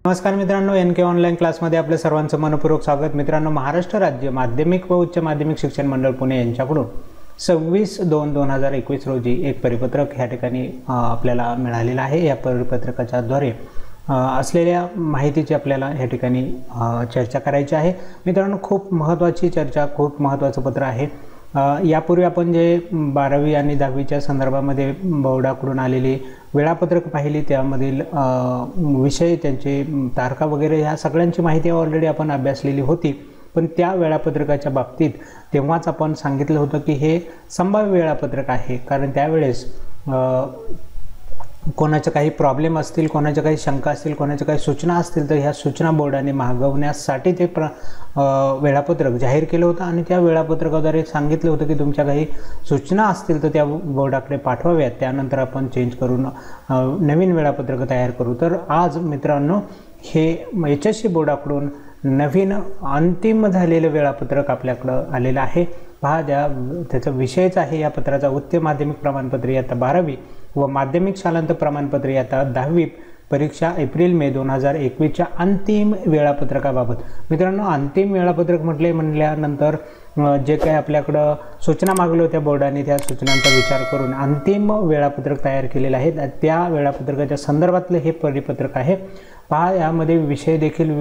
नमस्कार मित्रांनो, NK online क्लासमध्ये आपल्या सर्वांचं मनपूर्वक स्वागत। मित्रांनो, महाराष्ट्र राज्य माध्यमिक व उच्च माध्यमिक शिक्षण मंडळ पुणे यांच्याकडून 26/2/2021 रोजी एक परिपत्रक या ठिकाणी आपल्याला मिळालेलं आहे। या परिपत्रकाच्या द्वारे असलेल्या माहितीची आपल्याला या ठिकाणी चर्चा करायची आहे। मित्रांनो, खूप महत्त्वाची चर्चा, खूप महत्त्वाचं पत्र आहे। यापूर्वी आपण जे 12वी आणि 10वीच्या संदर्भामध्ये बोर्डाकडून आलेली वेळापत्रक पाहिली, त्यामधील विषय, त्यांचे तारखा वगैरे ह्या सगळ्यांची माहिती ऑलरेडी आपण अभ्यासलेली होती। पण त्या वेळापत्रकाच्या बाबतीत तेव्हाच आपण सांगितलं होतं की हे संभाव्य वेळापत्रक आहे, कारण त्यावेळेस कोणाचे काही प्रॉब्लेम असतील, कोणाच्या काही शंका असतील, कोणाच्या काही सूचना असतील, तर ह्या सूचना बोर्डाने मागवण्यासाठी ते वेळापत्रक जाहीर केलं होतं। आणि त्या वेळापत्रकाद्वारे सांगितलं होतं की तुमच्या काही सूचना असतील तर त्या बोर्डाकडे पाठवाव्यात, त्यानंतर आपण चेंज करून नवीन वेळापत्रक तयार करू। तर आज मित्रांनो, हे HSC बोर्डाकडून नवीन अंतिम झालेलं वेळापत्रक आपल्याकडं आलेलं आहे। पहा, त्याचा विषयच आहे या पत्राचा उच्च माध्यमिक प्रमाणपत्र इयत्ता 12वी व माध्यमिक शालांत प्रमाणपत्र इयत्ता 10वी परीक्षा एप्रिल मे 2021च्या अंतिम वेळापत्रकाबाबत। मित्रांनो, अंतिम वेळापत्रक म्हटल्यानंतर जे काही आपल्याकडं सूचना मागल्या होत्या बोर्डाने, त्या सूचनांचा विचार करून अंतिम वेळापत्रक तयार केलेलं आहे। त्या वेळापत्रकाच्या संदर्भातलं हे परिपत्रक आहे। पहा, यामध्ये विषय देखील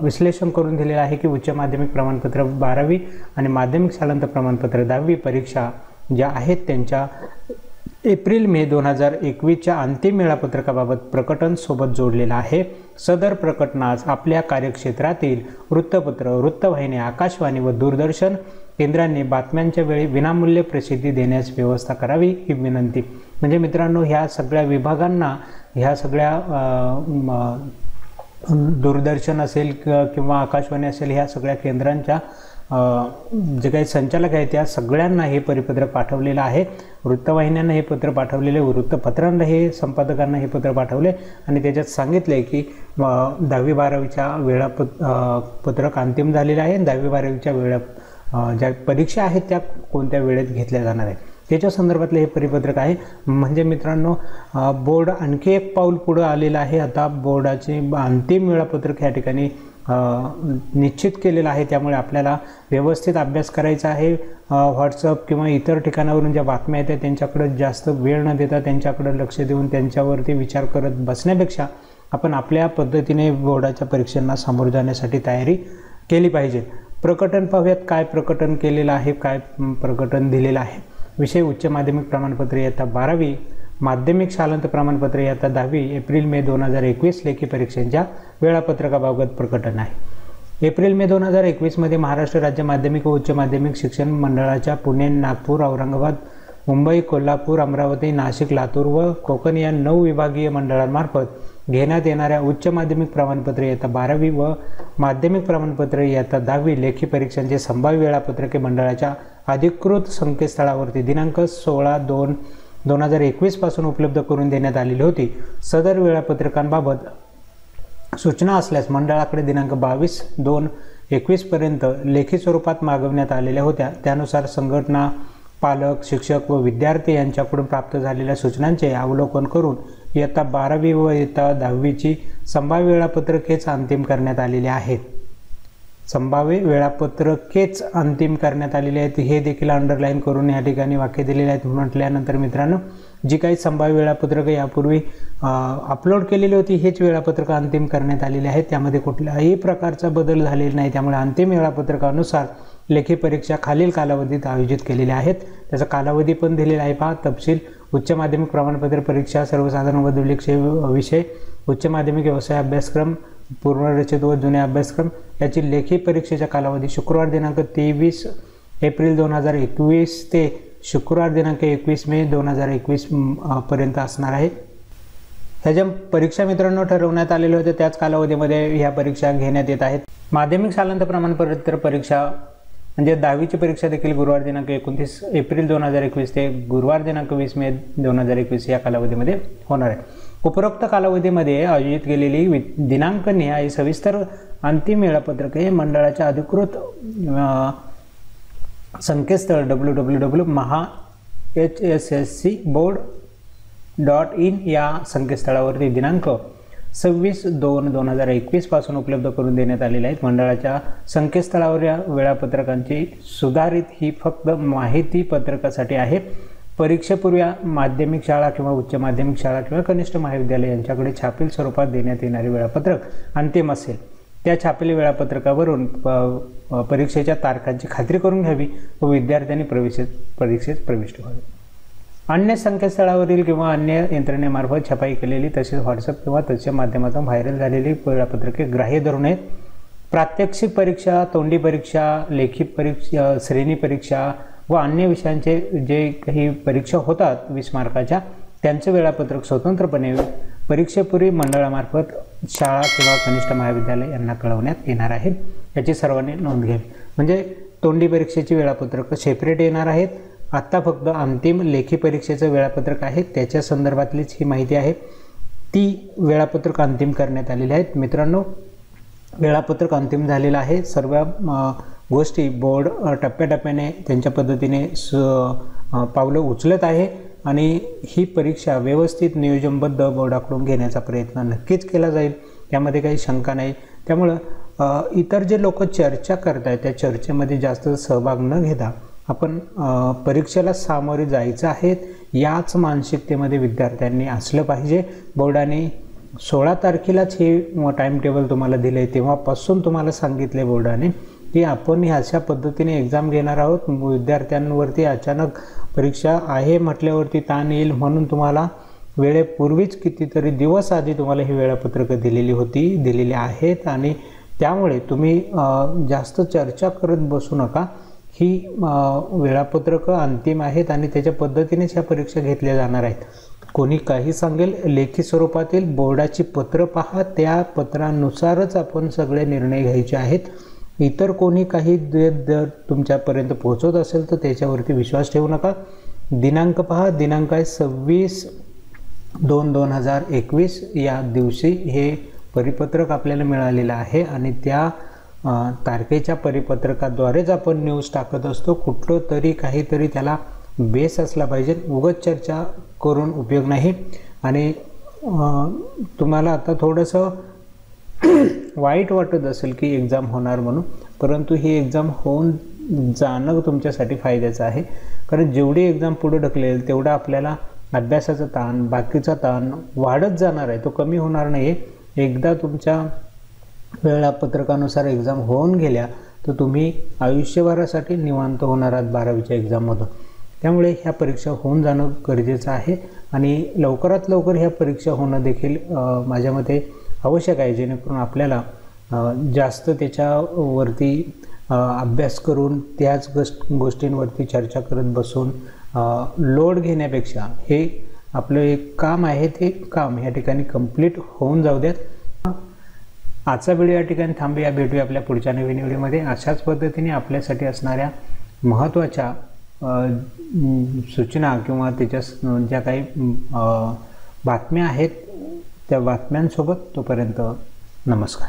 विश्लेषण करून दिलेलं आहे की उच्च माध्यमिक प्रमाणपत्र 12वी आणि माध्यमिक शालांत प्रमाणपत्र 10वी परीक्षा ज्या आहेत त्यांच्या एप्रिल मे 2021च्या अंतिम वेळापत्रकाबाबत प्रकटन सोबत जोडलेलं आहे। सदर प्रकटनास आपल्या कार्यक्षेत्रातील वृत्तपत्र, वृत्तवाहिनी, आकाशवाणी व दूरदर्शन केंद्रांनी बातम्यांच्या वेळी विनामूल्य प्रसिद्धी देण्यास व्यवस्था करावी ही विनंती। म्हणजे मित्रांनो, ह्या सगळ्या विभागांना, ह्या सगळ्या दूरदर्शन असेल किंवा आकाशवाणी असेल, ह्या सगळ्या केंद्रांच्या जे काही संचालक आहेत त्या सगळ्यांना हे परिपत्रक पाठवलेलं आहे। वृत्तवाहिन्यांना हे पत्र पाठवलेले, वृत्तपत्रांना, हे संपादकांना हे पत्र पाठवले आणि त्याच्यात सांगितले की 10वी 12वीच्या वेळापत्रक अंतिम झालेलं आहे। 10वी 12वीच्या ज्या परीक्षा आहेत त्या कोणत्या वेळेत घेतल्या जाणार आहेत त्याच्या संदर्भातले हे परिपत्रक आहे। म्हणजे मित्रांनो, बोर्ड आणखी एक पाऊल पुढे आलेलं आहे। आता बोर्डाचे अंतिम वेळापत्रक या ठिकाणी निश्चित केलेलं आहे, त्यामुळे आपल्याला व्यवस्थित अभ्यास करायचा आहे। व्हॉट्सअप किंवा इतर ठिकाणावरून ज्या बातम्या येतात त्यांच्याकडे जास्त वेळ न देता त्यांच्याकडे लक्ष देऊन त्यांच्यावरती विचार करत बसण्यापेक्षा आपण आपल्या पद्धतीने बोर्डाच्या परीक्षांना सामोरं जाण्यासाठी तयारी केली पाहिजे। प्रकटन पाहूयात, काय प्रकटन केलेलं आहे, काय प्रकटन दिलेलं आहे। विषय उच्च माध्यमिक प्रमाणपत्र इयत्ता 12वी, माध्यमिक शालांत प्रमाणपत्र इयत्ता 10वी एप्रिल मे 2021 लेखी परीक्षांच्या वेळापत्रकाबाबत प्रकटन आहे। एप्रिल मे 2021 मध्ये महाराष्ट्र राज्य माध्यमिक व उच्च माध्यमिक शिक्षण मंडळाच्या पुणे, नागपूर, औरंगाबाद, मुंबई, कोल्हापूर, अमरावती, नाशिक, लातूर व कोकण या 9 विभागीय मंडळांमार्फत घेण्यात येणाऱ्या उच्च माध्यमिक प्रमाणपत्र इयत्ता 12वी व माध्यमिक प्रमाणपत्र इयत्ता 10वी लेखी परीक्षांचे संभाव्य वेळापत्रके मंडळाच्या अधिकृत संकेतस्थळावरती दिनांक 16/2/2021 पासून उपलब्ध करून देण्यात आलेली होती। सदर वेळापत्रकांबाबत सूचना असल्यास मंडळाकडे दिनांक 22/2/21 पर्यंत लेखी स्वरूपात मागवण्यात आलेल्या होत्या। त्यानुसार संघटना, पालक, शिक्षक व विद्यार्थी यांच्याकडून प्राप्त झालेल्या सूचनांचे अवलोकन करून इयत्ता 12वी व इयत्ता 10वीची संभाव्य वेळापत्रकेच अंतिम करण्यात आलेली आहेत। संभाव्य वेळापत्रकेच अंतिम करण्यात आलेली आहेत, हे देखील अंडरलाईन करून या ठिकाणी वाक्य दिलेले आहेत। म्हटल्यानंतर मित्रांनो, जी काही संभाव्य वेळापत्रकं यापूर्वी अपलोड केलेली होती हेच वेळापत्रक अंतिम करण्यात आलेली आहेत। त्यामध्ये कुठल्याही प्रकारचा बदल झालेला नाही, त्यामुळे अंतिम वेळापत्रकानुसार लेखी परीक्षा खालील कालावधीत आयोजित केलेल्या आहेत। त्याचा कालावधी पण दिलेला आहे। पहा, तपशील उच्च माध्यमिक प्रमाणपत्र परीक्षा सर्वसाधारण व दुर्लक्ष विषय, उच्च माध्यमिक व्यवसाय अभ्यासक्रम, पूर्वरचित व जुने अभ्यासक्रम याची लेखी परीक्षेचा कालावधी शुक्रवार दिनांक 23 एप्रिल 2021 ते शुक्रवार दिनांक 21 मे 2021 पर्यंत असणार आहे। ह्या ज्या परीक्षा मित्रांनो ठरवण्यात आलेल्या होत्या त्याच कालावधीमध्ये ह्या परीक्षा घेण्यात येत आहेत। माध्यमिक शालांत प्रमाणपत्र परीक्षा म्हणजे 10वीची परीक्षा देखील गुरुवार दिनांक 29 एप्रिल 2021 ते गुरुवार दिनांक 20 मे 2021 या कालावधीमध्ये होणार आहे। उपरोक्त कालावधीमध्ये आयोजित केलेली दिनांकनिहाय सविस्तर अंतिम वेळापत्रक हे मंडळाच्या अधिकृत संकेतस्थळ www.hsscboard.in या संकेतस्थळावरती दिनांक 26/2/2021 पासून उपलब्ध करून देण्यात आलेले आहेत। मंडळाच्या संकेतस्थळावर या वेळापत्रकांची सुधारित ही फक्त माहिती पत्रकासाठी आहे। परीक्षेपूर्वी माध्यमिक शाळा किंवा उच्च माध्यमिक शाळा किंवा कनिष्ठ महाविद्यालय यांच्याकडे छापील स्वरूपात देण्यात येणारे वेळापत्रक अंतिम असेल। त्या छापील वेळापत्रकावरून परीक्षेच्या तारखांची खात्री करून घ्यावी व विद्यार्थ्यांनी परीक्षेत प्रविष्ट व्हावे। अन्य संकेतस्थळावरील किंवा अन्य यंत्रणेमार्फत छपाई केलेली तसेच व्हॉट्सअप किंवा त्याच्या माध्यमातून व्हायरल झालेली वेळापत्रके ग्राह्य धरू नयेत। प्रात्यक्षिक परीक्षा, तोंडी परीक्षा, लेखी परीक्षा, श्रेणी परीक्षा व अन्य विषयांचे जे काही परीक्षा होतात 20 मार्काच्या त्यांचे वेळापत्रक स्वतंत्रपणे परीक्षेपूर्वी मंडळामार्फत शाळा किंवा कनिष्ठ महाविद्यालय यांना कळवण्यात येणार आहे। याची सर्वांनी नोंद घ्यावी। म्हणजे तोंडी परीक्षेची वेळापत्रक सेपरेट येणार आहेत। आत्ता फक्त अंतिम लेखी परीक्षेचं वेळापत्रक आहे त्याच्या संदर्भातलीच ही माहिती आहे। ती वेळापत्रक अंतिम करण्यात आलेली आहेत। मित्रांनो, वेळापत्रक अंतिम झालेलं आहे। सर्व गोष्टी बोर्ड टप्प्याटप्प्याने त्यांच्या पद्धतीने पावलं उचलत आहे आणि ही परीक्षा व्यवस्थित नियोजनबद्ध बोर्डाकडून घेण्याचा प्रयत्न नक्कीच केला जाईल, त्यामध्ये काही शंका नाही। त्यामुळं इतर जे लोक चर्चा करत आहेत त्या चर्चेमध्ये जास्त सहभाग न घेता आपण परीक्षेला सामोरे जायचं आहे याच मानसिकतेमध्ये विद्यार्थ्यांनी असलं पाहिजे। बोर्डाने 16 तारखेलाच हे टाइम टेबल तुम्हाला दिले, तेव्हापासून तुम्हाला सांगितले बोर्डाने की आपण ह्याच्या पद्धतीने एक्झाम घेणार आहोत। विद्यार्थ्यांवरती अचानक परीक्षा आहे म्हटल्यावरती ताण येईल म्हणून तुम्हाला वेळेपूर्वीच कितीतरी दिवस आधी तुम्हाला ही वेळापत्रकं दिलेली आहेत आणि त्यामुळे तुम्ही जास्त चर्चा करत बसू नका। ही वेळापत्रकं अंतिम आहेत आणि त्याच्या पद्धतीनेच ह्या परीक्षा घेतल्या जाणार आहेत। कोणी काही सांगेल, लेखी स्वरूपातील बोर्डाची पत्र पहा, त्या पत्रानुसारच आपण सगळे निर्णय घ्यायचे आहेत। इतर कोणी काही जर तुमच्यापर्यंत पोहोचवत असेल तर त्याच्यावरती विश्वास ठेवू नका। दिनांक पहा, दिनांक आहे 26/2/2021 या दिवशी हे परिपत्रक आपल्याला मिळालेलं आहे आणि त्या तारखेच्या परिपत्रकाद्वारेच आपण न्यूज टाकत असतो। कुठलं तरी काहीतरी त्याला बेस असला पाहिजे, उगाच चर्चा करून उपयोग नाही। आणि तुम्हाला आता थोडंसं वाईट वाटत असेल की एक्झाम होणार म्हणून, परंतु ही एक्झाम होऊन जाणं तुमच्यासाठी फायद्याचं आहे। कारण जेवढी एक्झाम पुढे ढकलेल तेवढा आपल्याला अभ्यासाचा ताण, बाकीचा ताण वाढत जाणार आहे, तो कमी होणार नाही। एकदा तुमच्या वेळापत्रकानुसार एक्झाम होऊन गेल्या तर तुम्ही आयुष्यभरासाठी निवांत होणार आहात 12वीच्या एक्झाममधून। त्यामुळे ह्या परीक्षा होऊन जाणं गरजेचं आहे आणि लवकरात लवकर ह्या परीक्षा होणं देखील माझ्या मते आवश्यक आहे, जेणेकरून आपल्याला जास्त त्याच्यावरती अभ्यास करून त्याच गोष्टींवरती चर्चा करत बसून लोड घेण्यापेक्षा हे आपलं एक काम आहे, ते काम ह्या ठिकाणी कंप्लीट होऊन जाऊ द्यात। आजचा व्हिडिओ या ठिकाणी थांबूया, भेटूया आपल्या पुढच्या नवीन व्हिडिओमध्ये। अशाच पद्धतीने आपल्यासाठी असणाऱ्या महत्त्वाच्या सूचना किंवा त्याच्या ज्या काही बातम्या आहेत त्या बातम्यांसोबत, तोपर्यंत नमस्कार।